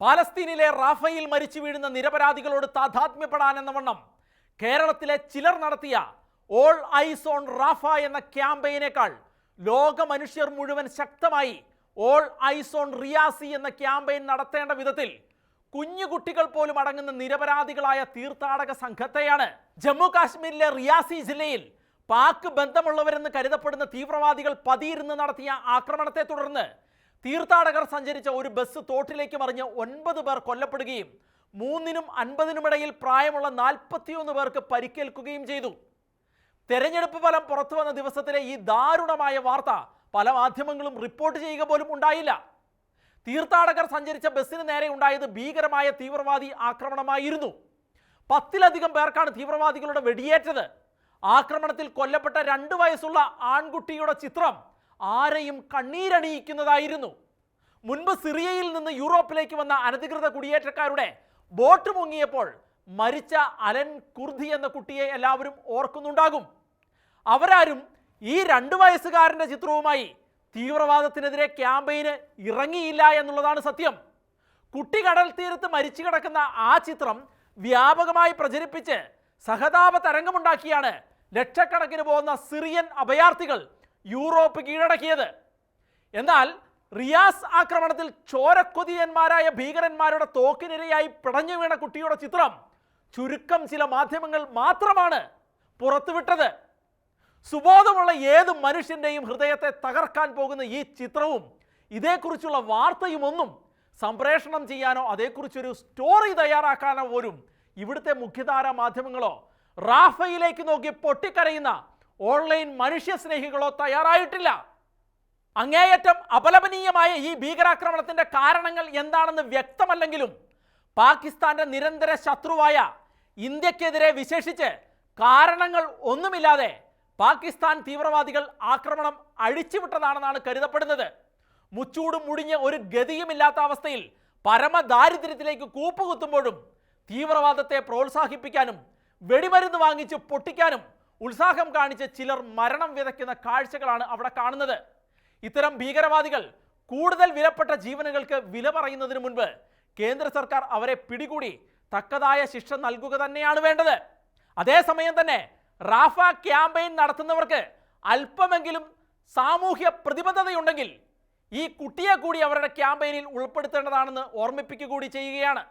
പാലസ്തീനിലെ റാഫയിൽ മരിച്ചു വീഴുന്ന നിരപരാധികളോട് താതാത്മ്യപ്പെടാനെന്ന വണ്ണം കേരളത്തിലെ ചിലർ നടത്തിയ ഓൾ ഐസ് ഓൺ റാഫ എന്ന ക്യാമ്പയിനേക്കാൾ ലോക മനുഷ്യർ മുഴുവൻ ശക്തമായി ഓൾ ഐസ് ഓൺ റിയാസി എന്ന ക്യാമ്പയിൻ നടത്തേണ്ട വിധത്തിൽ കുഞ്ഞുകുട്ടികൾ പോലും അടങ്ങുന്ന നിരപരാധികളായ തീർത്ഥാടക സംഘത്തെയാണ് ജമ്മു കാശ്മീരിലെ റിയാസി ജില്ലയിൽ പാക് ബന്ധമുള്ളവരെന്ന് കരുതപ്പെടുന്ന തീവ്രവാദികൾ പതിയിരുന്ന് നടത്തിയ ആക്രമണത്തെ തുടർന്ന് തീർത്ഥാടകർ സഞ്ചരിച്ച ഒരു ബസ് തോട്ടിലേക്ക് മറിഞ്ഞ് 9 പേർ കൊല്ലപ്പെടുകയും 3-നും 50-നും ഇടയിൽ പ്രായമുള്ള 41 പേർക്ക് പരിക്കേൽക്കുകയും ചെയ്തു. തെരഞ്ഞെടുപ്പ് ഫലം പുറത്തു വന്ന ദിവസത്തിലെ ഈ ദാരുണമായ വാർത്ത പല മാധ്യമങ്ങളും റിപ്പോർട്ട് ചെയ്യുക പോലും ഉണ്ടായില്ല. തീർത്ഥാടകർ സഞ്ചരിച്ച ബസ്സിന് നേരെ ഉണ്ടായത് ഭീകരമായ തീവ്രവാദി ആക്രമണമായിരുന്നു. 10-ലധികം പേർക്കാണ് തീവ്രവാദികളുടെ വെടിയേറ്റത്. ആക്രമണത്തിൽ കൊല്ലപ്പെട്ട 2 വയസ്സുള്ള ആൺകുട്ടിയുടെ ചിത്രം ആരെയും കണ്ണീരണിയിക്കുന്നതായിരുന്നു. മുൻപ് സിറിയയിൽ നിന്ന് യൂറോപ്പിലേക്ക് വന്ന അനധികൃത കുടിയേറ്റക്കാരുടെ ബോട്ട് മുങ്ങിയപ്പോൾ മരിച്ച അലൻ കുർദി എന്ന കുട്ടിയെ എല്ലാവരും ഓർക്കുന്നുണ്ടാകും. അവരാരും ഈ 2 വയസ്സുകാരൻ്റെ ചിത്രവുമായി തീവ്രവാദത്തിനെതിരെ ക്യാമ്പയിന് ഇറങ്ങിയില്ല എന്നുള്ളതാണ് സത്യം. കുട്ടി കടൽ തീരത്ത് മരിച്ചു കിടക്കുന്ന ആ ചിത്രം വ്യാപകമായി പ്രചരിപ്പിച്ച് സഹതാപ തരംഗമുണ്ടാക്കിയാണ് ലക്ഷക്കണക്കിന് പോകുന്ന സിറിയൻ അഭയാർത്ഥികൾ യൂറോപ്പ് കീഴടക്കിയത്. എന്നാൽ റിയാസ് ആക്രമണത്തിൽ ചോരക്കൊതിയന്മാരായ ഭീകരന്മാരുടെ തോക്കിനിരയായി പിടഞ്ഞു വീണ കുട്ടിയുടെ ചിത്രം ചുരുക്കം ചില മാധ്യമങ്ങൾ മാത്രമാണ് പുറത്തുവിട്ടത്. സുബോധമുള്ള ഏത് മനുഷ്യൻ്റെയും ഹൃദയത്തെ തകർക്കാൻ പോകുന്ന ഈ ചിത്രവും ഇതേക്കുറിച്ചുള്ള വാർത്തയും ഒന്നും സംപ്രേഷണം ചെയ്യാനോ അതേക്കുറിച്ചൊരു സ്റ്റോറി തയ്യാറാക്കാനോ പോലും ഇവിടുത്തെ മുഖ്യധാര മാധ്യമങ്ങളോ റാഫയിലേക്ക് നോക്കി പൊട്ടിക്കരയുന്ന ഓൺലൈൻ മനുഷ്യസ്നേഹികളോ തയ്യാറായിട്ടില്ല. അങ്ങേയറ്റം അപലപനീയമായ ഈ ഭീകരാക്രമണത്തിന്റെ കാരണങ്ങൾ എന്താണെന്ന് വ്യക്തമല്ലെങ്കിലും പാകിസ്ഥാന്റെ നിരന്തര ശത്രുവായ ഇന്ത്യക്കെതിരെ വിശേഷിച്ച് കാരണങ്ങൾ ഒന്നുമില്ലാതെ പാകിസ്ഥാൻ തീവ്രവാദികൾ ആക്രമണം അഴിച്ചുവിട്ടതാണെന്നാണ് കരുതപ്പെടുന്നത്. മുച്ചൂടും മുടിഞ്ഞ് ഒരു ഗതിയുമില്ലാത്ത അവസ്ഥയിൽ പരമദാരിദ്ര്യത്തിലേക്ക് കൂപ്പുകുത്തുമ്പോഴും തീവ്രവാദത്തെ പ്രോത്സാഹിപ്പിക്കാനും വെടിമരുന്ന് വാങ്ങിച്ച് പൊട്ടിക്കാനും ഉത്സാഹം കാണിച്ച് ചിലർ മരണം വിതയ്ക്കുന്ന കാഴ്ചകളാണ് അവിടെ കാണുന്നത്. ഇത്തരം ഭീകരവാദികൾ കൂടുതൽ വിലപ്പെട്ട ജീവനുകൾക്ക് വില പറയുന്നതിന് മുൻപ് കേന്ദ്ര സർക്കാർ അവരെ പിടികൂടി തക്കതായ ശിക്ഷ നൽകുക തന്നെയാണ് വേണ്ടത്. അതേസമയം തന്നെ റാഫ ക്യാമ്പയിൻ നടത്തുന്നവർക്ക് അല്പമെങ്കിലും സാമൂഹ്യ പ്രതിബദ്ധതയുണ്ടെങ്കിൽ ഈ കുട്ടിയെ കൂടി അവരുടെ ക്യാമ്പയിനിൽ ഉൾപ്പെടുത്തേണ്ടതാണെന്ന് ഓർമ്മിപ്പിക്കുക കൂടി ചെയ്യുകയാണ്.